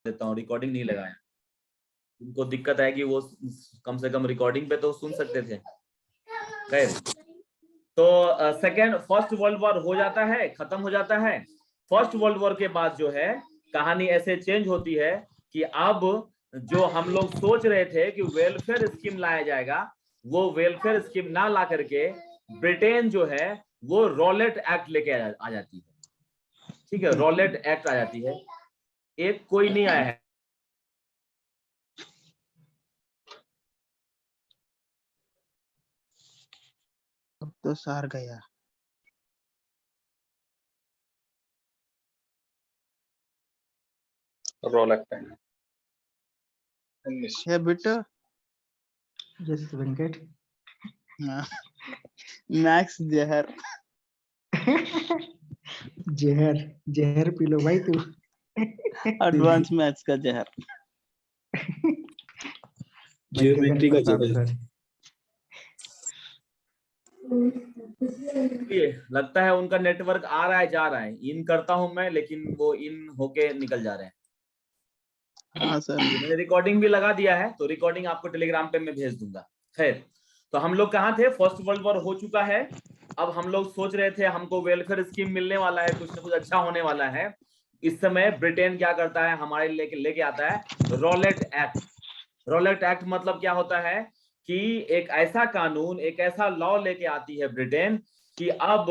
देता हूँ, रिकॉर्डिंग नहीं लगाया। उनको दिक्कत है कि वो कम से कम रिकॉर्डिंग पे तो सुन सकते थे। खैर, तो फर्स्ट वर्ल्ड वॉर हो जाता है, खत्म हो जाता है। फर्स्ट वर्ल्ड वॉर के बाद जो है कहानी ऐसे चेंज होती है कि अब जो हम लोग सोच रहे थे कि वेलफेयर स्कीम लाया जाएगा, वो वेलफेयर स्कीम ना ला करके ब्रिटेन जो है वो रॉलेट एक्ट लेके आ जाती है। ठीक है, रॉलेट एक्ट आ जाती है। एक कोई नहीं आया है, अब तो सार गया। रोलक है है बेटा। जस्ट वेंकट। हाँ। मैक्स जहर। जहर जहर पी लो भाई तू। एडवांस मैथ्स का जहर। ज्योमेट्री का जहर। ये लगता है उनका नेटवर्क आ रहा है जा रहा है। इन करता हूं मैं, लेकिन वो इन होके निकल जा रहे हैं। हाँ सर। मैंने रिकॉर्डिंग भी लगा दिया है, तो रिकॉर्डिंग आपको टेलीग्राम पे मैं भेज दूंगा। खैर, तो हम लोग कहाँ थे? फर्स्ट वर्ल्ड वॉर हो चुका है। अब हम लोग सोच रहे थे हमको वेलफेयर स्कीम मिलने वाला है, कुछ ना कुछ अच्छा होने वाला है। इस समय ब्रिटेन क्या करता है, हमारे लेके आता है रॉलेट एक्ट। रॉलेट एक्ट मतलब क्या होता है कि एक ऐसा कानून, एक ऐसा लॉ लेके आती है ब्रिटेन कि अब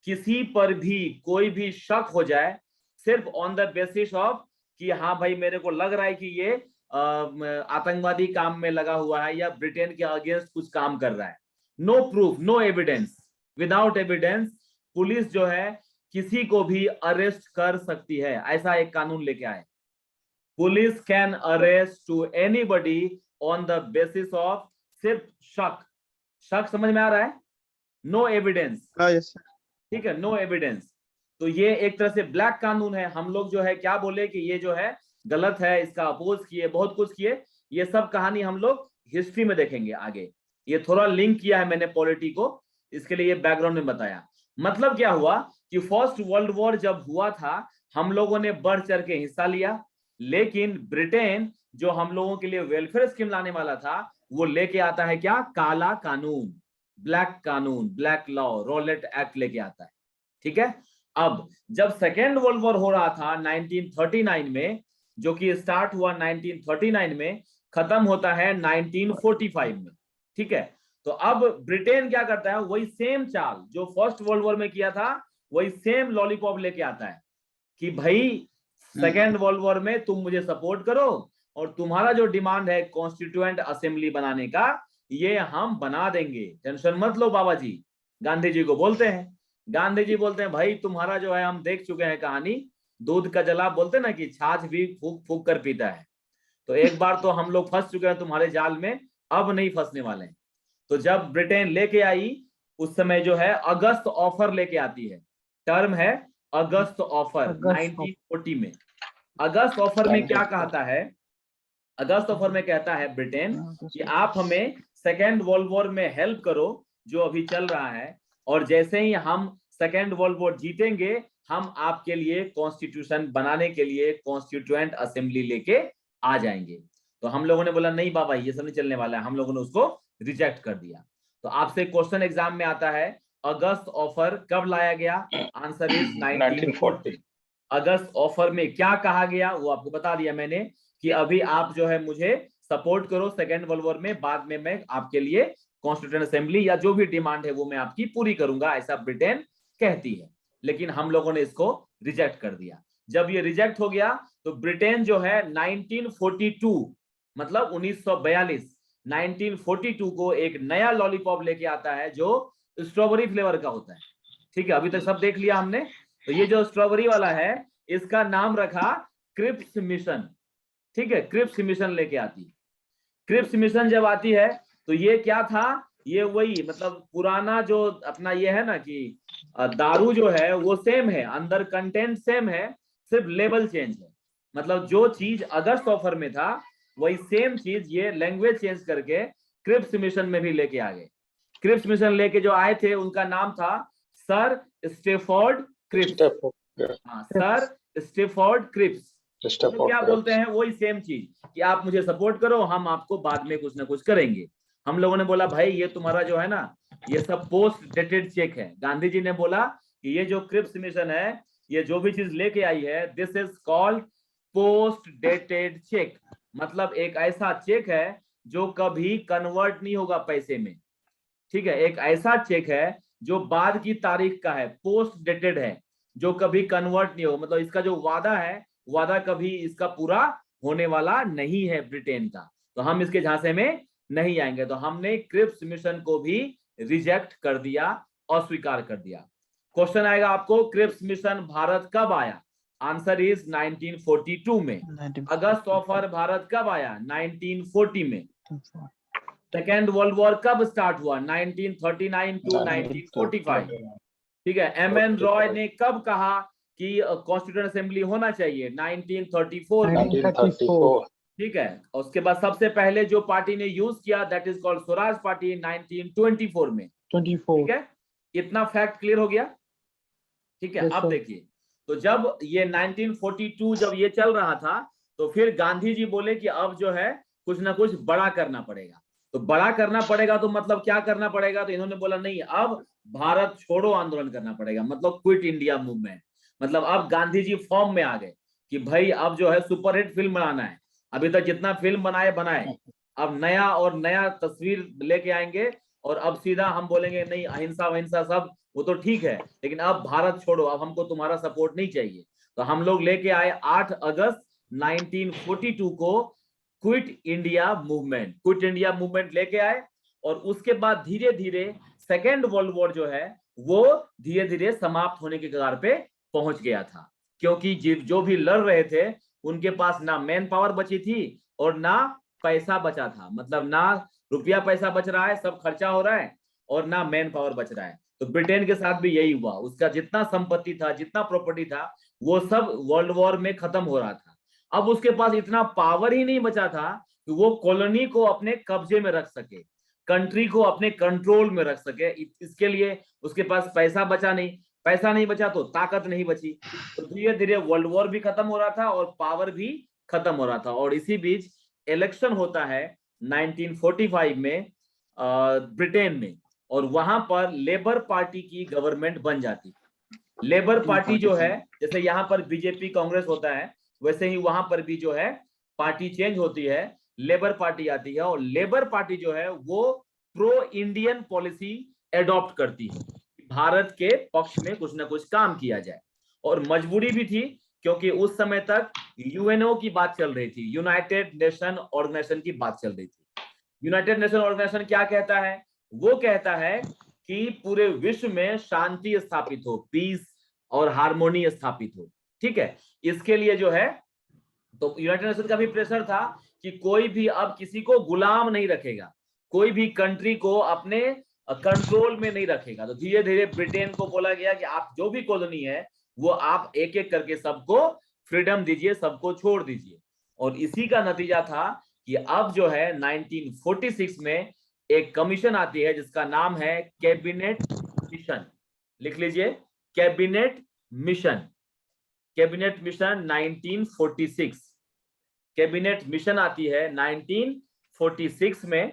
किसी पर भी कोई भी शक हो जाए, सिर्फ ऑन द बेसिस ऑफ कि हाँ भाई मेरे को लग रहा है कि ये आतंकवादी काम में लगा हुआ है या ब्रिटेन के अगेंस्ट कुछ काम कर रहा है, no proof, no evidence, without evidence police जो है किसी को भी अरेस्ट कर सकती है। ऐसा एक कानून लेके आए। Police can arrest to anybody on the basis of सिर्फ शक। शक समझ में आ रहा है? No evidence. Yes sir. ठीक है, नो एविडेंस। तो ये एक तरह से ब्लैक कानून है। हम लोग जो है क्या बोले कि ये जो है गलत है, इसका अपोज किए, बहुत कुछ किए। ये सब कहानी हम लोग हिस्ट्री में देखेंगे आगे। ये थोड़ा लिंक किया है मैंने पॉलिटी को, इसके लिए ये बैकग्राउंड में बताया। मतलब क्या हुआ कि फर्स्ट वर्ल्ड वॉर जब हुआ था हम लोगों ने बढ़ चढ़ के हिस्सा लिया, लेकिन ब्रिटेन जो हम लोगों के लिए वेलफेयर स्कीम लाने वाला था वो लेके आता है क्या? काला कानून, ब्लैक कानून, ब्लैक लॉ, रॉलेट एक्ट लेके आता है। ठीक है। अब जब सेकेंड वर्ल्ड वॉर हो रहा था 1939 में, जो कि स्टार्ट हुआ 1939 में, खत्म होता है 1945 में। ठीक है। तो अब ब्रिटेन क्या करता है, वही सेम चाल जो फर्स्ट वर्ल्ड वॉर में किया था, वही सेम लॉलीपॉप लेके आता है कि भाई सेकेंड वर्ल्ड वॉर में तुम मुझे सपोर्ट करो और तुम्हारा जो डिमांड है कॉन्स्टिट्यूएंट असेंबली बनाने का, ये हम बना देंगे, टेंशन मत लो बाबा जी। गांधी जी को बोलते हैं, गांधी जी बोलते हैं भाई तुम्हारा जो है हम देख चुके हैं कहानी, दूध का जला, बोलते ना कि छाछ भी फूक फूक कर पीता है। तो एक बार तो हम लोग फंस चुके हैं तुम्हारे जाल में, अब नहीं फंसने वाले हैं। तो जब ब्रिटेन लेके आई उस समय जो है अगस्त ऑफर लेके आती है। टर्म है अगस्त ऑफर 1940 में। अगस्त ऑफर में क्या कहता है? अगस्त ऑफर में कहता है ब्रिटेन कि आप हमें सेकेंड वर्ल्ड वॉर में हेल्प करो जो अभी चल रहा है, और जैसे ही हम सेकेंड वर्ल्ड वॉर जीतेंगे हम आपके लिए कॉन्स्टिट्यूशन बनाने के लिए कॉन्स्टिट्यूएंट असेंबली लेके आ जाएंगे। तो हम लोगों ने बोला नहीं बाबा ये सब नहीं चलने वाला है, हम लोगों ने उसको रिजेक्ट कर दिया। तो आपसे क्वेश्चन एग्जाम में आता है अगस्त ऑफर कब लाया गया? Answer is 1940। अगस्त ऑफर में क्या कहा गया वो आपको बता दिया मैंने कि अभी आप जो है मुझे सपोर्ट करो सेकेंड वर्ल्ड वॉर में, बाद में मैं आपके लिए कॉन्स्टिट्यूएंट असेंबली या जो भी डिमांड है वो मैं आपकी पूरी करूंगा, ऐसा ब्रिटेन कहती है। लेकिन हम लोगों ने इसको रिजेक्ट कर दिया। जब ये रिजेक्ट हो गया तो ब्रिटेन जो है 1942 मतलब 1942 1942 को एक नया लॉलीपॉप लेके आता है जो स्ट्रॉबेरी फ्लेवर का होता है। ठीक है, अभी तक सब देख लिया हमने। तो ये जो स्ट्रॉबेरी वाला है इसका नाम रखा क्रिप्स मिशन। ठीक है, क्रिप्स मिशन लेके आती है। क्रिप्स मिशन जब आती है तो ये क्या था, ये वही मतलब पुराना जो अपना ये है ना कि दारू जो है वो सेम है, अंदर कंटेंट सेम है, सिर्फ लेबल चेंज है। मतलब जो चीज अगस्त ऑफर में था वही सेम चीज ये लैंग्वेज चेंज करके क्रिप्स मिशन में भी लेके आ गए। क्रिप्स मिशन लेके जो आए थे उनका नाम था सर स्टेफोर्ड क्रिप्स। हाँ, सर स्टेफोर्ड क्रिप्स। तो क्या बोलते हैं वही सेम चीज कि आप मुझे सपोर्ट करो, हम आपको बाद में कुछ ना कुछ करेंगे। हम लोगों ने बोला भाई ये तुम्हारा जो है ना ये सब पोस्ट डेटेड चेक है। गांधी जी ने बोला कि ये जो क्रिप्स मिशन है ये जो भी चीज लेके आई है this is called post dated cheque, मतलब एक ऐसा चेक है जो कभी कन्वर्ट नहीं होगा पैसे में। ठीक है, एक ऐसा चेक है जो बाद की तारीख का है, पोस्ट डेटेड है, जो कभी कन्वर्ट नहीं होगा, मतलब इसका जो वादा है वादा कभी इसका पूरा होने वाला नहीं है ब्रिटेन का, तो हम इसके झांसे में नहीं आएंगे। तो हमने क्रिप्स मिशन को भी रिजेक्ट कर दिया, अस्वीकार कर दिया। क्वेश्चन आएगा आपको, क्रिप्स मिशन भारत कब आया? आंसर इज 1942 में। अगस्त ऑफर भारत कब आया? 1940 में। सेकेंड वर्ल्ड वॉर कब स्टार्ट हुआ? 1939 टू 1945। ठीक है, एम.एन. रॉय ने कब कहा कि कॉन्स्टिट्यूएंट असेंबली होना चाहिए? 1934। ठीक है, उसके बाद सबसे पहले जो पार्टी ने यूज किया that is called Swaraj party 1924 में। 24। ठीक है, इतना फैक्ट क्लियर हो गया। ठीक है, अब देखिए, तो जब ये 1942 जब ये चल रहा था तो फिर गांधी जी बोले कि अब जो है कुछ ना कुछ बड़ा करना पड़ेगा। तो बड़ा करना पड़ेगा तो मतलब क्या करना पड़ेगा? तो इन्होंने बोला नहीं, अब भारत छोड़ो आंदोलन करना पड़ेगा, मतलब क्विट इंडिया मूवमेंट। मतलब अब गांधी जी फॉर्म में आ गए कि भाई अब जो है सुपरहिट फिल्म बनाना है। अभी तक जितना फिल्म बनाए, अब नया और नया तस्वीर लेके आएंगे और अब सीधा हम बोलेंगे नहीं अहिंसा वहिंसा सब वो तो ठीक है, लेकिन अब भारत छोड़ो, अब हमको तुम्हारा सपोर्ट नहीं चाहिए। तो हम लोग लेके आए 8 अगस्त 1942 को क्विट इंडिया मूवमेंट लेके आए। और उसके बाद धीरे धीरे सेकेंड वर्ल्ड वॉर जो है वो धीरे धीरे समाप्त होने के कगार पे पहुंच गया था, क्योंकि जो भी लड़ रहे थे उनके पास ना मैन पावर बची थी और ना पैसा बचा था, मतलब ना रुपया पैसा बच रहा है, सब खर्चा हो रहा है, और ना मैन पावर बच रहा है। तो ब्रिटेन के साथ भी यही हुआ, उसका जितना संपत्ति था जितना प्रॉपर्टी था वो सब वर्ल्ड वॉर में खत्म हो रहा था। अब उसके पास इतना पावर ही नहीं बचा था कि वो कॉलोनी को अपने कब्जे में रख सके, कंट्री को अपने कंट्रोल में रख सके। इसके लिए उसके पास पैसा बचा नहीं, पैसा नहीं बचा तो ताकत नहीं बची। तो धीरे धीरे वर्ल्ड वॉर भी खत्म हो रहा था और पावर भी खत्म हो रहा था। और इसी बीच इलेक्शन होता है 1945 में ब्रिटेन में, और वहां पर लेबर पार्टी की गवर्नमेंट बन जाती। लेबर पार्टी जो है, जैसे यहाँ पर बीजेपी कांग्रेस होता है वैसे ही वहां पर भी जो है पार्टी चेंज होती है, लेबर पार्टी आती है। और लेबर पार्टी जो है वो प्रो इंडियन पॉलिसी एडॉप्ट करती है, भारत के पक्ष में कुछ ना कुछ काम किया जाए। और मजबूरी भी थी क्योंकि उस समय तक यूएनओ की बात चल रही थी, यूनाइटेड नेशन ऑर्गेनाइजेशन की बात चल रही थी। यूनाइटेड नेशन ऑर्गेनाइजेशन क्या कहता है? वो कहता है कि पूरे विश्व में शांति स्थापित हो, पीस और हार्मोनी स्थापित हो। ठीक है, इसके लिए जो है तो यूनाइटेड नेशन का भी प्रेशर था कि कोई भी अब किसी को गुलाम नहीं रखेगा, कोई भी कंट्री को अपने कंट्रोल में नहीं रखेगा। तो धीरे धीरे ब्रिटेन को बोला गया कि आप जो भी कॉलोनी है वो आप एक एक करके सबको फ्रीडम दीजिए, सबको छोड़ दीजिए। और इसी का नतीजा था कि अब जो है 1946 में एक कमीशन आती है जिसका नाम है कैबिनेट मिशन। लिख लीजिए, cabinet mission. Cabinet mission 1946, cabinet mission आती है 1946 में।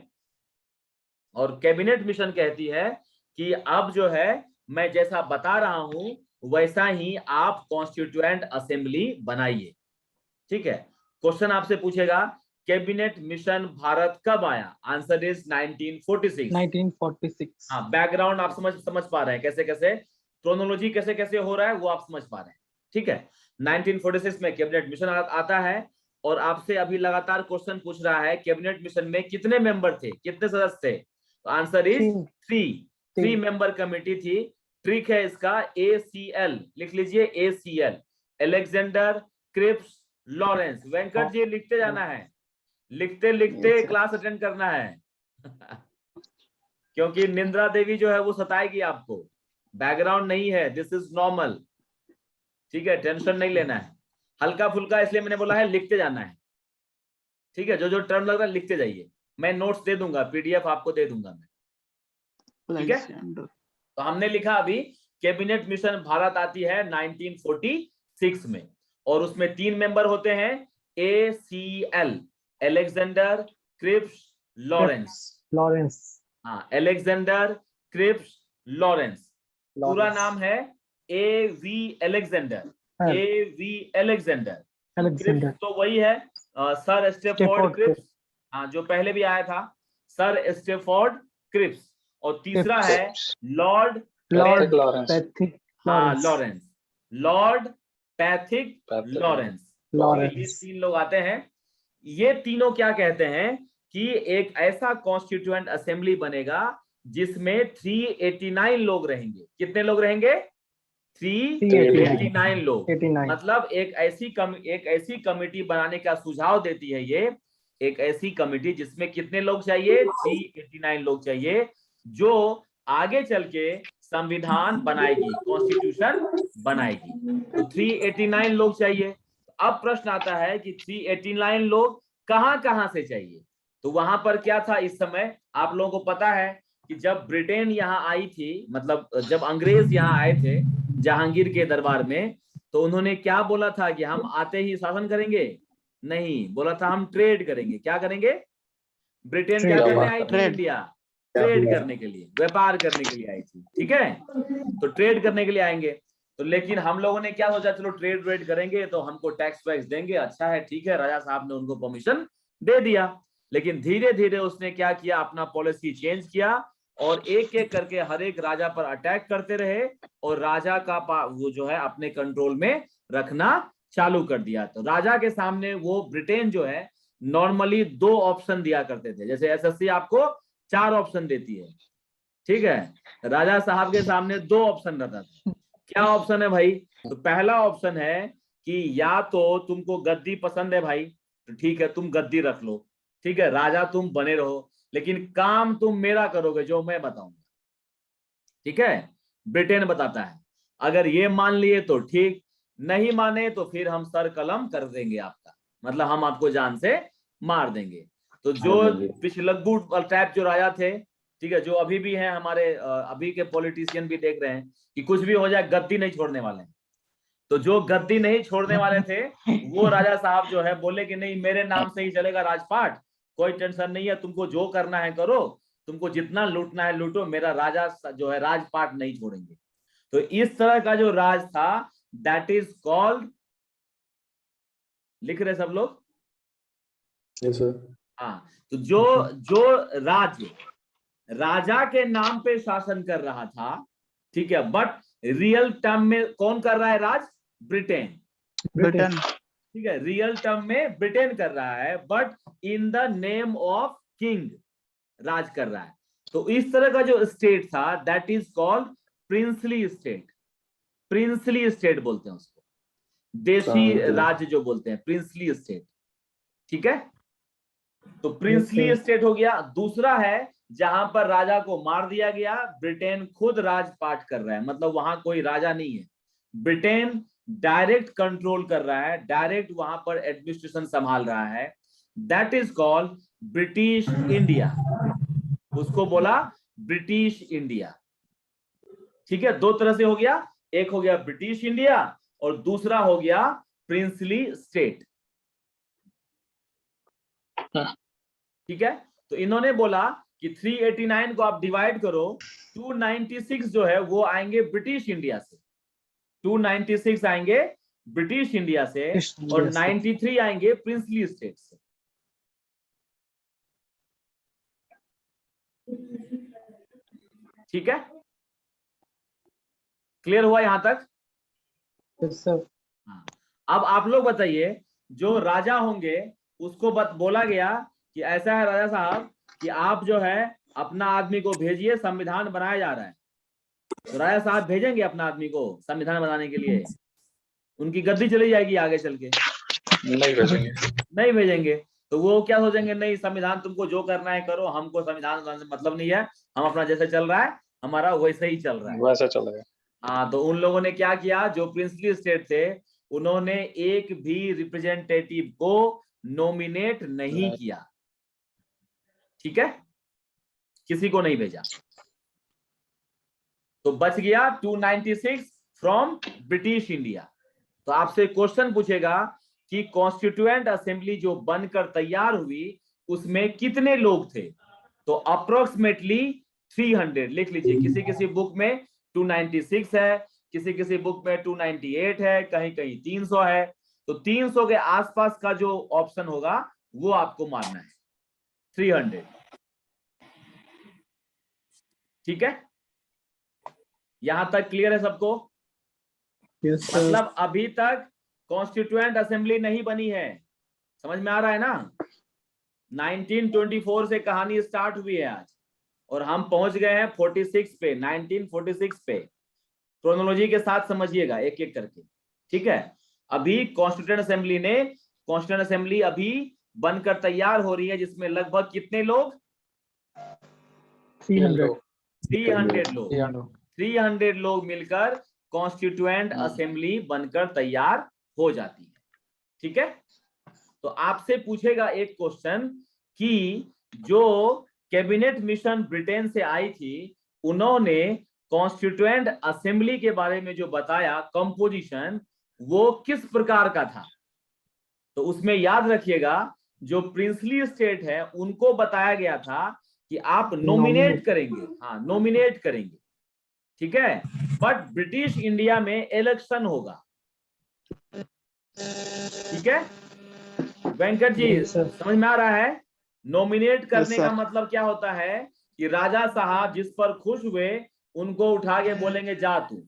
और कैबिनेट मिशन कहती है कि अब जो है मैं जैसा बता रहा हूं वैसा ही आप कॉन्स्टिट्यूएंट असेंबली बनाइए। ठीक है, क्वेश्चन आपसे पूछेगा कैबिनेट मिशन भारत कब आया? Answer is 1946। हाँ, बैकग्राउंड आप समझ पा रहे हैं, कैसे कैसे क्रोनोलॉजी कैसे कैसे हो रहा है वो आप समझ पा रहे हैं। ठीक है, 1946 में कैबिनेट मिशन आता है। और आपसे अभी लगातार क्वेश्चन पूछ रहा है कैबिनेट मिशन में कितने मेंबर थे, कितने सदस्य थे? तो आंसर इज 3 मेंबर कमेटी थी। ट्रिक है इसका, ACL लिख लीजिए, ACL, Alexander, Cripps, Lawrence. Venkat ji लिखते जाना है, लिखते लिखते क्लास अटेंड करना है क्योंकि निंद्रा देवी जो है वो सताएगी आपको। बैकग्राउंड नहीं है, दिस इज नॉर्मल। ठीक है, टेंशन नहीं लेना है, हल्का फुल्का इसलिए मैंने बोला है लिखते जाना है। ठीक है, जो जो टर्म लग रहा है लिखते जाइए, मैं नोट्स दे दूंगा, PDF आपको दे दूंगा मैं। ठीक है, तो हमने लिखा अभी कैबिनेट मिशन भारत आती है 1946 में। और उसमें 3 मेंबर होते हैं ACL, अलेक्जेंडर क्रिप्स लॉरेंस। हाँ, अलेक्जेंडर क्रिप्स लॉरेंस। पूरा नाम है AV Alexander, AV Alexander. Cripps तो वही है सर स्टेफोर्ड क्रिप्स, हाँ, जो पहले भी आया था, सर स्टेफोर्ड क्रिप्स। और तीसरा है लॉर्ड पैथिक हाँ लॉरेंस, लॉर्ड पैथिक लॉरेंस। ये 3 लोग आते हैं। ये तीनों क्या कहते हैं कि एक ऐसा कॉन्स्टिट्यूएंट असेंबली बनेगा जिसमें 389 लोग रहेंगे। कितने लोग रहेंगे? 389 लोग। 89 मतलब एक ऐसी कमेटी बनाने का सुझाव देती है ये, एक ऐसी कमेटी जिसमें कितने लोग चाहिए? 389 लोग चाहिए, जो आगे चल के संविधान बनाएगी, कॉन्स्टिट्यूशन बनाएगी। तो 389 लोग चाहिए। अब प्रश्न आता है कि 389 लोग कहां से चाहिए? तो वहां पर क्या था इस समय, आप लोगों को पता है कि जब ब्रिटेन यहाँ आई थी, मतलब जब अंग्रेज यहाँ आए थे जहांगीर के दरबार में, तो उन्होंने क्या बोला था कि हम आते ही शासन करेंगे? नहीं, बोला था हम ट्रेड करेंगे। क्या करेंगे? ब्रिटेन क्या करने आई थी? इंडिया ट्रेड करने के लिए, व्यापार करने के लिए आई थी। ठीक है, तो ट्रेड करने के लिए आएंगे। तो लेकिन हम लोगों ने क्या सोचा, चलो ट्रेड व्रेड करेंगे तो हमको टैक्स वैक्स देंगे, अच्छा है, ठीक है। राजा साहब ने उनको परमिशन दे दिया। लेकिन धीरे धीरे उसने क्या किया, अपना पॉलिसी चेंज किया और एक एक करके हर एक राजा पर अटैक करते रहे और राजा का वो जो है अपने कंट्रोल में रखना चालू कर दिया। तो राजा के सामने वो ब्रिटेन जो है नॉर्मली 2 ऑप्शन दिया करते थे, जैसे एसएससी आपको 4 ऑप्शन देती है, ठीक है, राजा साहब के सामने 2 ऑप्शन रहता था। क्या ऑप्शन है भाई? तो पहला ऑप्शन है कि या तो तुमको गद्दी पसंद है भाई, तो ठीक है तुम गद्दी रख लो, ठीक है, राजा तुम बने रहो, लेकिन काम तुम मेरा करोगे जो मैं बताऊंगा। ठीक है, ब्रिटेन बताता है। अगर ये मान लिए तो ठीक, नहीं माने तो फिर हम सर कलम कर देंगे आपका, मतलब हम आपको जान से मार देंगे। तो जो पिछलग्गू टाइप जो राजा थे, ठीक है, जो अभी भी हैं हमारे अभी के पॉलिटिशियन भी देख रहे हैं कि कुछ भी हो जाए गद्दी नहीं छोड़ने वाले हैं। तो जो गद्दी नहीं छोड़ने वाले थे वो राजा साहब जो है बोले कि नहीं, मेरे नाम से ही चलेगा राजपाट, कोई टेंशन नहीं है, तुमको जो करना है करो, तुमको जितना लूटना है लूटो, मेरा राजा जो है राजपाट नहीं छोड़ेंगे। तो इस तरह का जो राज था, दैट इज कॉल्ड, लिख रहे सब लोग? हाँ, तो जो राज्य राजा के नाम पे शासन कर रहा था, ठीक है, बट रियल टर्म में कौन कर रहा है राज? ब्रिटेन। ठीक है, रियल टर्म में ब्रिटेन कर रहा है, but in the name of king राज कर रहा है। तो इस तरह का जो स्टेट था, that is called princely state. Princely state बोलते हैं उसको, देशी राज्य जो बोलते हैं, प्रिंसली स्टेट। ठीक है, तो प्रिंसली स्टेट हो गया। दूसरा है जहां पर राजा को मार दिया गया, ब्रिटेन खुद राजपाट कर रहा है, मतलब वहां कोई राजा नहीं है, ब्रिटेन डायरेक्ट कंट्रोल कर रहा है, डायरेक्ट वहां पर एडमिनिस्ट्रेशन संभाल रहा है, that is called British India. उसको बोला ब्रिटिश इंडिया। ठीक है, 2 तरह से हो गया, एक हो गया ब्रिटिश इंडिया और दूसरा हो गया प्रिंसली स्टेट। ठीक है, तो इन्होंने बोला कि 389 को आप डिवाइड करो, 296 जो है वो आएंगे ब्रिटिश इंडिया से, 296 आएंगे ब्रिटिश इंडिया से और 93 आएंगे प्रिंसली स्टेट से। ठीक है, क्लियर हुआ यहां तक? हाँ, अब आप लोग बताइए, जो राजा होंगे उसको बोला गया कि ऐसा है राजा साहब कि आप जो है अपना आदमी को भेजिए, संविधान बनाया जा रहा है। तो राजा साहब भेजेंगे अपना आदमी को संविधान बनाने के लिए? उनकी गद्दी चली जाएगी आगे चल के? नहीं भेजेंगे। नहीं भेजेंगे। तो वो क्या सोचेंगे, नहीं संविधान तुमको जो करना है करो, हमको संविधान से मतलब नहीं है, हम अपना जैसे चल रहा है हमारा वैसे ही चल रहा है, वैसा चलेगा। हाँ, तो उन लोगों ने क्या किया, जो प्रिंसली स्टेट थे उन्होंने एक भी रिप्रेजेंटेटिव को नॉमिनेट नहीं किया। ठीक है, किसी को नहीं भेजा, तो बच गया 296 फ्रॉम ब्रिटिश इंडिया। तो आपसे क्वेश्चन पूछेगा कि कॉन्स्टिट्यूएंट असेंबली जो बनकर तैयार हुई उसमें कितने लोग थे, तो अप्रोक्सीमेटली 300 लिख लीजिए। किसी किसी बुक में 296 है, किसी किसी बुक में 298 है, कहीं कहीं 300 है। तो 300 के आसपास का जो ऑप्शन होगा वो आपको मारना है, 300। ठीक है, यहां तक क्लियर है सबको? Yes, sir. मतलब अभी तक कॉन्स्टिट्यूएंट असेंबली नहीं बनी है, समझ में आ रहा है ना? 1924 से कहानी स्टार्ट हुई है आज, और हम पहुंच गए हैं 46 पे, 1946 पे। क्रोनोलॉजी के साथ समझिएगा एक एक करके, ठीक है? अभी कॉन्स्टिट्यूएंट असेंबली अभी बनकर तैयार हो रही है, जिसमें लगभग कितने लोग? 300. 300 लोग मिलकर कॉन्स्टिट्यूएंट असेंबली बनकर तैयार हो जाती है। ठीक है, तो आपसे पूछेगा एक क्वेश्चन कि जो कैबिनेट मिशन ब्रिटेन से आई थी, उन्होंने कॉन्स्टिट्यूएंट असेंबली के बारे में जो बताया कंपोजिशन, वो किस प्रकार का था? तो उसमें याद रखिएगा, जो प्रिंसली स्टेट है उनको बताया गया था कि आप नॉमिनेट करेंगे, हाँ नॉमिनेट करेंगे, ठीक है? बट ब्रिटिश इंडिया में इलेक्शन होगा। ठीक है वेंकट जी, Yes, sir. समझ में आ रहा है? नॉमिनेट करने Yes, का sir. मतलब क्या होता है कि राजा साहब जिस पर खुश हुए उनको उठा के बोलेंगे जा तू,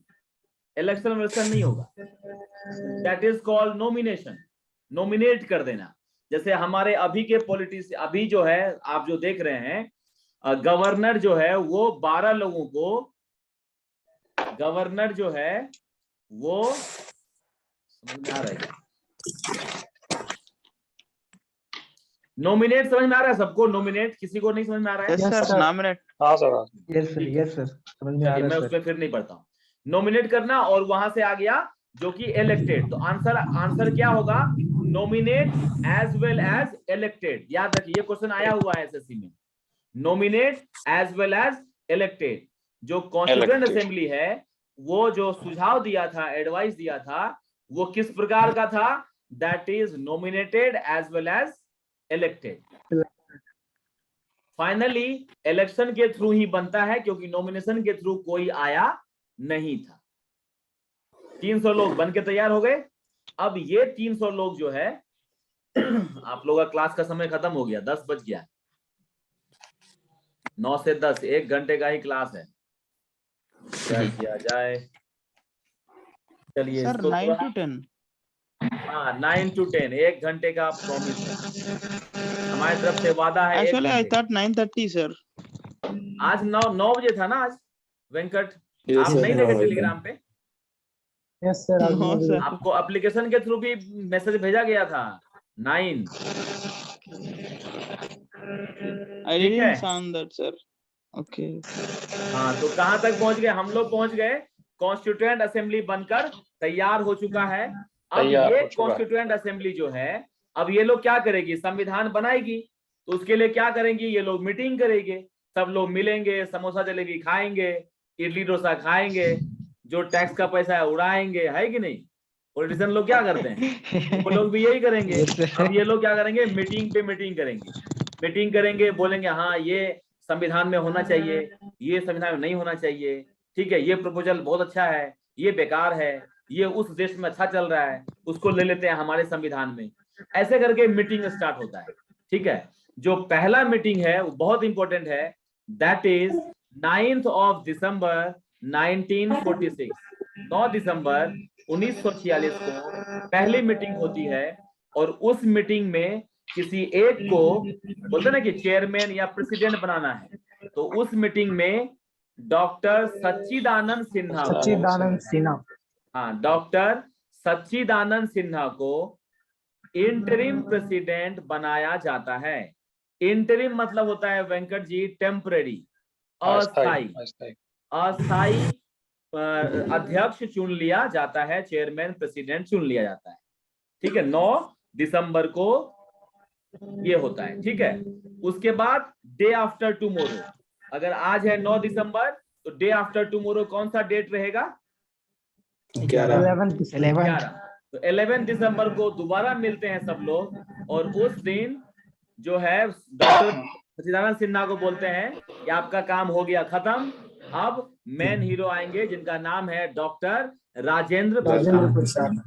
इलेक्शन वेलेक्शन नहीं होगा। That is called nomination, nominate कर देना। जैसे हमारे अभी के पॉलिटिशियन, अभी जो है आप जो देख रहे हैं, गवर्नर जो है वो 12 लोगों को, गवर्नर जो है वो, समझ में आ रहा है? नॉमिनेट समझ में आ रहा है सबको? नॉमिनेट किसी को नहीं समझ में आ रहा है? Yes, Yes, sir. sir. Nominate. हाँ sir, yes sir, yes sir, समझ में आ चलिए रहा मैं है सर। उसमें फिर नहीं पढ़ता हूँ। नॉमिनेट करना, और वहां से आ गया जो कि इलेक्टेड। तो आंसर क्या होगा? Nominate as well as elected. याद रखिए, ये क्वेश्चन आया हुआ है एसएससी में। Nominate as well as elected. जो कॉन्स्टिट्यूएंट असेंबली है, वो जो सुझाव दिया था, एडवाइस दिया था, वो किस प्रकार का था? That is nominated as well as elected. Finally election के थ्रू ही बनता है, क्योंकि नॉमिनेशन के थ्रू कोई आया नहीं था। 300 लोग बन के तैयार हो गए। अब ये 300 लोग जो है आप लोगों का क्लास का समय खत्म हो गया, 10 बज गया, 9 से 10, 1 घंटे का ही क्लास है। क्या किया जाए? चलिए Sir, इसको 9 to 10. हाँ 9 to 10, 1 घंटे का प्रॉमिस है, हमारी तरफ से वादा है। Actually, I 1 thought 9:30, sir. आज 9 बजे था ना आज वेंकट? Yes, आप sir. नहीं देखे टेलीग्राम पे? Yes sir, No, sir. आपको एप्लीकेशन के थ्रू भी मैसेज भेजा गया था 9। I ठीक है, didn't saw that, sir. Okay. हाँ तो कहां तक पहुंच गए हम लोग? पहुंच गए कॉन्स्टिट्यूएंट असेंबली बनकर तैयार हो चुका है। अब तैयार ये हो चुका है। कॉन्स्टिट्यूएंट असेंबली जो है, अब ये लोग क्या करेगी? संविधान बनाएगी। तो उसके लिए क्या करेंगी? ये लोग मीटिंग करेंगे, सब लोग मिलेंगे, समोसा जलेबी खाएंगे, इडली डोसा खाएंगे, जो टैक्स का पैसा है उड़ाएंगे, है कि नहीं? पॉलिटिशियन लोग क्या करते हैं, वो लोग भी यही करेंगे। अब ये लोग क्या करेंगे? मीटिंग पे मीटिंग करेंगे, मीटिंग करेंगे, बोलेंगे हाँ ये संविधान में होना चाहिए, ये संविधान में नहीं होना चाहिए, ठीक है, ये प्रपोजल बहुत अच्छा है, ये बेकार है, ये उस देश में अच्छा चल रहा है, उसको ले लेते हैं हमारे संविधान में। ऐसे करके मीटिंग स्टार्ट होता है। ठीक है, जो पहला मीटिंग है वो बहुत इंपॉर्टेंट है, दैट इज 9 दिसंबर 1946। 9 दिसंबर 1946 को पहली मीटिंग होती है, और उस मीटिंग में किसी एक को बोलते ना कि चेयरमैन या प्रेसिडेंट बनाना है। तो उस मीटिंग में डॉक्टर सच्चिदानंद सिन्हा को, सच्चिदानंद सिन्हा, हाँ डॉक्टर सच्चिदानंद सिन्हा को इंटरिम प्रेसिडेंट बनाया जाता है। इंटरिम मतलब होता है वेंकट जी टेम्परेरी, अस्थाई। अस्थाई अध्यक्ष चुन लिया जाता है, चेयरमैन प्रेसिडेंट चुन लिया जाता है। ठीक है, 9 दिसंबर को ये होता है। ठीक है, उसके बाद डे आफ्टर टुमारो, अगर आज है 9 दिसंबर तो डे आफ्टर टुमारो कौन सा डेट रहेगा? 11। 11। तो 11 दिसंबर को दोबारा मिलते हैं सब लोग, और उस दिन जो है डॉक्टर सच्चिदानंद सिन्हा को बोलते हैं कि आपका काम हो गया खत्म, अब मेन हीरो आएंगे जिनका नाम है डॉक्टर राजेंद्र प्रसाद।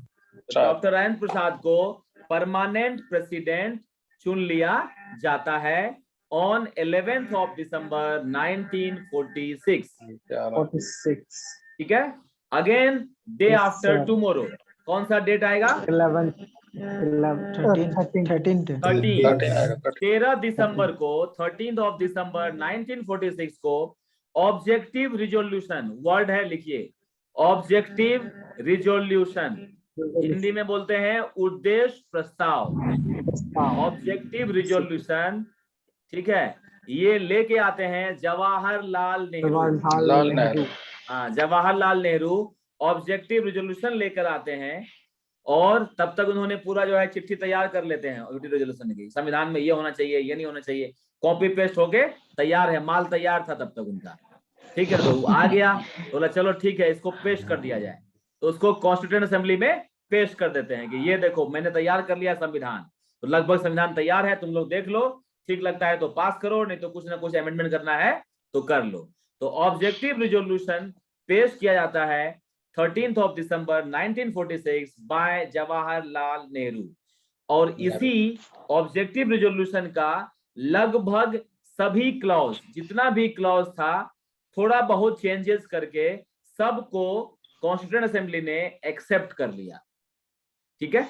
डॉक्टर राजेंद्र प्रसाद को परमानेंट प्रेसिडेंट चुन लिया जाता है ऑन 11th of December 1946। 46 ठीक है, again day Yes, after sir. Tomorrow कौन सा डेट आएगा? 11 13 13 दिसंबर को 13th of December 1946 को ऑब्जेक्टिव रिजोल्यूशन, वर्ड है लिखिए, ऑब्जेक्टिव रिजोल्यूशन, हिंदी में बोलते हैं उद्देश्य प्रस्ताव, ऑब्जेक्टिव रिजोल्यूशन। ठीक है, ये लेके आते हैं जवाहरलाल नेहरू। हाँ, जवाहरलाल नेहरू ऑब्जेक्टिव रिजोल्यूशन लेकर आते हैं, और तब तक उन्होंने पूरा जो है चिट्ठी तैयार कर लेते हैं ऑब्जेक्टिव रिजोल्यूशन की, संविधान में ये होना चाहिए, ये नहीं होना चाहिए, कॉपी पेस्ट होके तैयार है, माल तैयार था तब तक उनका। ठीक है, तो आ गया, बोला चलो ठीक है इसको पेश कर दिया जाए, तो उसको कॉन्स्टिट्यूएंट असेंबली में पेश कर देते हैं कि ये देखो मैंने तैयार कर लिया संविधान, तो लगभग संविधान तैयार है, तुम लोग देख लो, ठीक लगता है तो पास करो, नहीं तो कुछ ना कुछ अमेंडमेंट करना है तो कर लो। तो ऑब्जेक्टिव रिजोल्यूशन पेश किया जाता है 13th of December 1946 by Jawaharlal Nehru, और इसी ऑब्जेक्टिव रिजोल्यूशन का लगभग सभी क्लॉज, जितना भी क्लॉज था, थोड़ा बहुत चेंजेस करके सबको कॉन्स्टिट्यूएंट असेंबली ने एक्सेप्ट कर लिया। ठीक है,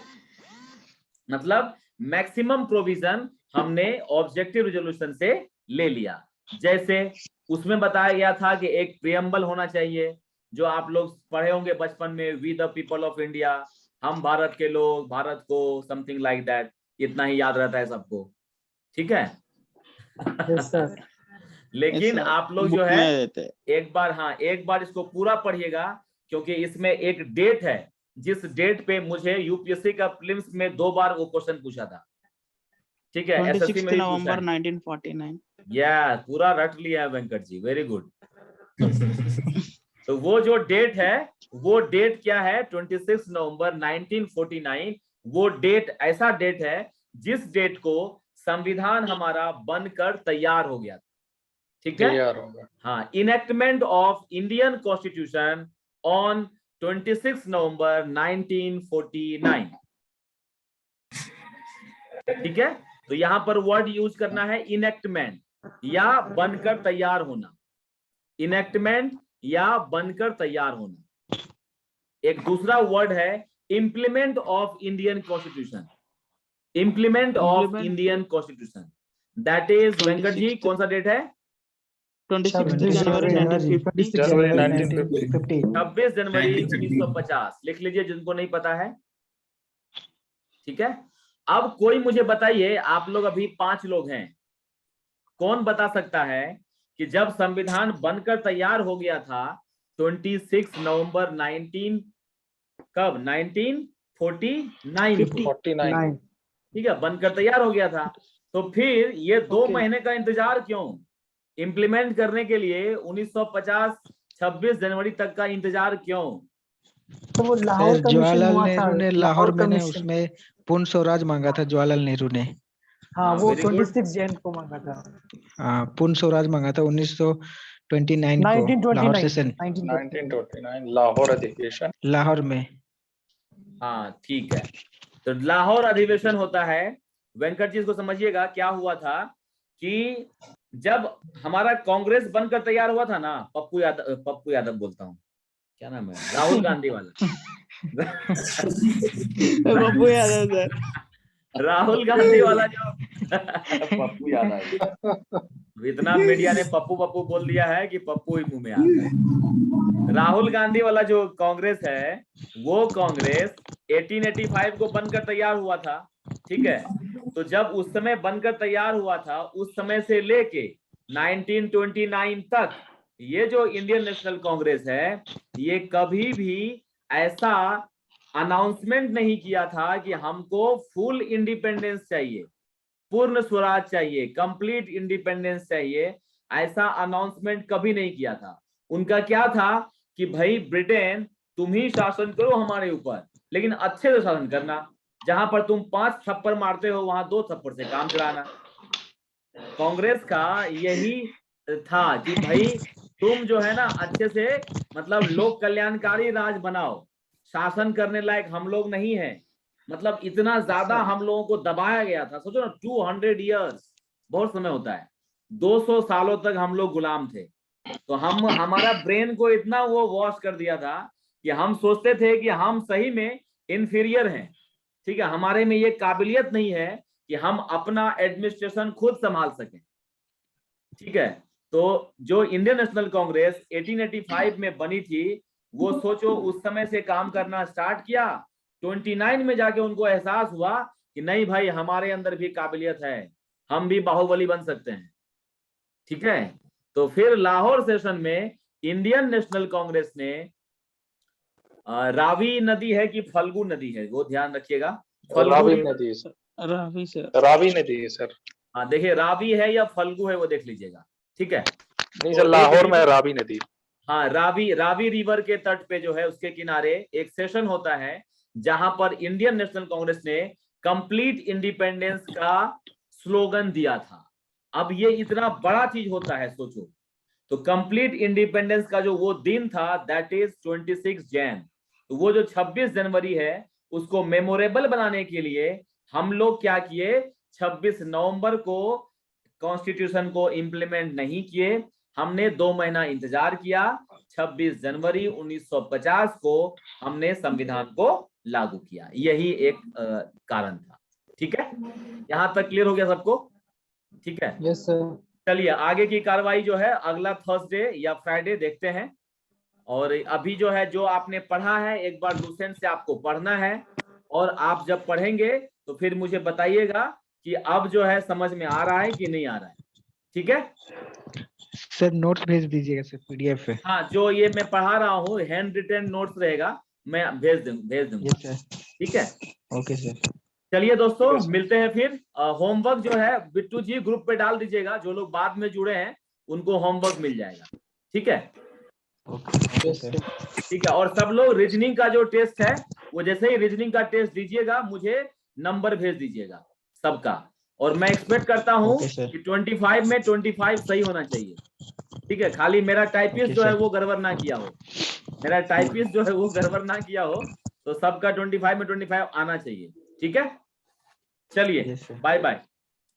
मतलब मैक्सिमम प्रोविजन हमने ऑब्जेक्टिव रिजोल्यूशन से ले लिया। जैसे उसमें बताया गया था कि एक प्रियम्बल होना चाहिए, जो आप लोग पढ़े होंगे बचपन में, we the people of India, हम भारत के लोग, भारत को, समथिंग लाइक दैट, इतना ही याद रहता है सबको। ठीक है Yes, sir. लेकिन Yes, sir. आप लोग जो Book है में देते हैं। एक बार, हाँ एक बार इसको पूरा पढ़िएगा, क्योंकि इसमें एक डेट है जिस डेट पे मुझे यूपीएससी का प्रीलिम्स में 2 बार वो क्वेश्चन पूछा था। ठीक है, एसएससी 26 में भी नवंबर पूछा है। 1949। या पूरा रट लिया है वेंकट जी, वेरी गुड। तो वो जो डेट है, वो डेट क्या है? 26 नवंबर 1949। वो डेट ऐसा डेट है जिस डेट को संविधान हमारा बनकर तैयार हो गया। ठीक है, हाँ, enactment of Indian constitution on 26 नवंबर 1949। ठीक है, तो यहां पर वर्ड यूज करना है इनेक्टमेंट, या बनकर तैयार होना, इनेक्टमेंट या बनकर तैयार होना। एक दूसरा वर्ड है implement of Indian constitution, implement of Indian constitution, that is Venkat ji कौन सा डेट है? 26 जनवरी 1950। 26 जनवरी 1950 लिख लीजिए जिनको नहीं पता है। ठीक है, अब कोई मुझे बताइए, आप लोग अभी 5 लोग हैं, कौन बता सकता है कि जब संविधान बनकर तैयार हो गया था 26 नवंबर 1949, ठीक है, बनकर तैयार हो गया था, तो फिर ये 2 महीने का इंतजार क्यों? इंप्लीमेंट करने के लिए 1950 26 जनवरी तक का इंतजार क्यों? तो वो लाहौर जवाहरलाल नेहरू ने लाहौर में ने उसमें पूर्ण स्वराज मांगा था जवाहरलाल नेहरू ने। हाँ, वो very good. 26 जैन को मांगा था। हाँ, पूर्ण स्वराज मांगा था 1929 को लाहौर सेशन 1929 लाहौर अधिवेशन। लाहौर में। हाँ ठीक है, तो लाहौर अधिवेशन होता है। वेंकट जी इसको समझिएगा, क्या हुआ था कि जब हमारा कांग्रेस बनकर तैयार हुआ था ना, पप्पू यादव बोलता हूँ, क्या नाम है, राहुल गांधी वाला पप्पू यादव सर, राहुल गांधी वाला जो पप्पू यादव, इतना मीडिया ने पप्पू पप्पू बोल दिया है कि पप्पू ही मुंह में आता है। राहुल गांधी वाला जो कांग्रेस है, वो कांग्रेस 1885 को बनकर तैयार हुआ था। ठीक है, तो जब उस समय बनकर तैयार हुआ था, उस समय से लेके 1929 तक ये जो इंडियन नेशनल कांग्रेस है, ये कभी भी ऐसा अनाउंसमेंट नहीं किया था कि हमको फुल इंडिपेंडेंस चाहिए, पूर्ण स्वराज चाहिए, कंप्लीट इंडिपेंडेंस चाहिए, ऐसा अनाउंसमेंट कभी नहीं किया था। उनका क्या था कि भाई ब्रिटेन तुम ही शासन करो हमारे ऊपर, लेकिन अच्छे से शासन करना। जहां पर तुम 5 थप्पड़ मारते हो वहां 2 थप्पड़ से काम चलाना। कांग्रेस का यही था कि भाई तुम जो है ना अच्छे से मतलब लोक कल्याणकारी राज बनाओ, शासन करने लायक हम लोग नहीं है। मतलब इतना ज्यादा हम लोगों को दबाया गया था, सोचो ना 200 इयर्स बहुत समय होता है, 200 सालों तक हम लोग गुलाम थे। तो हम हमारा ब्रेन को इतना वो वॉश कर दिया था कि हम सोचते थे कि हम सही में इंफीरियर हैं, ठीक है, हमारे में ये काबिलियत नहीं है कि हम अपना एडमिनिस्ट्रेशन खुद संभाल सकें, ठीक है। तो जो इंडियन नेशनल कांग्रेस 1885 में बनी थी, वो सोचो उस समय से काम करना स्टार्ट किया, 29 में जाके उनको एहसास हुआ कि नहीं भाई हमारे अंदर भी काबिलियत है, हम भी बाहुबली बन सकते हैं, ठीक है। तो फिर लाहौर सेशन में इंडियन नेशनल कांग्रेस ने रावी नदी है कि फल्गु नदी है वो ध्यान रखिएगा, रावी नदी सर, रावी सर, रावी नदी है सर। हाँ देखिए रावी है या फल्गु है वो देख लीजिएगा, ठीक है। नहीं सर, लाहौर में रावी नदी। हाँ रावी रिवर के तट पे जो है उसके किनारे एक सेशन होता है जहां पर इंडियन नेशनल कांग्रेस ने कंप्लीट इंडिपेंडेंस का स्लोगन दिया था। अब ये इतना बड़ा चीज होता है सोचो, तो कंप्लीट इंडिपेंडेंस का जो वो दिन था दैट इज 26 जैन। तो वो जो 26 जनवरी है उसको मेमोरेबल बनाने के लिए हम लोग क्या किए, 26 नवंबर को कॉन्स्टिट्यूशन को इंप्लीमेंट नहीं किए, हमने 2 महीना इंतजार किया, 26 जनवरी 1950 को हमने संविधान को लागू किया। यही एक कारण था, ठीक है। यहां तक क्लियर हो गया सबको, ठीक है। Yes sir. चलिए आगे की कार्रवाई जो है अगला थर्सडे या फ्राइडे देखते हैं। और अभी जो है जो आपने पढ़ा है एक बार लूसेंट से आपको पढ़ना है, और आप जब पढ़ेंगे तो फिर मुझे बताइएगा कि अब जो है समझ में आ रहा है कि नहीं आ रहा है, ठीक है। सर नोट्स भेज दीजिएगा सर पीडीएफ पे। हाँ जो ये मैं पढ़ा रहा हूँ हैंड रिटन नोट्स रहेगा, मैं भेज दूंगा, ठीक है। Okay sir. चलिए दोस्तों मिलते हैं फिर। होमवर्क जो है बिट्टू जी ग्रुप पे डाल दीजिएगा, जो लोग बाद में जुड़े हैं उनको होमवर्क मिल जाएगा, ठीक है। Okay sir. ठीक है, और सब लोग रीजनिंग का जो टेस्ट है वो जैसे ही रीजनिंग का टेस्ट दीजिएगा मुझे नंबर भेज दीजिएगा सबका, और मैं एक्सपेक्ट करता हूँ ओके सर। कि 25 में 25 सही होना चाहिए, ठीक है। खाली मेरा टाइपिस्ट जो है वो गड़बड़ ना किया हो, मेरा टाइपिस्ट जो है वो गड़बड़ ना किया हो, तो सबका 25 में 25 आना चाहिए, ठीक है। चलिए bye bye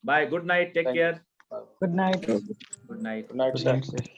bye, good night, take care, good night. Good night. Good night sir.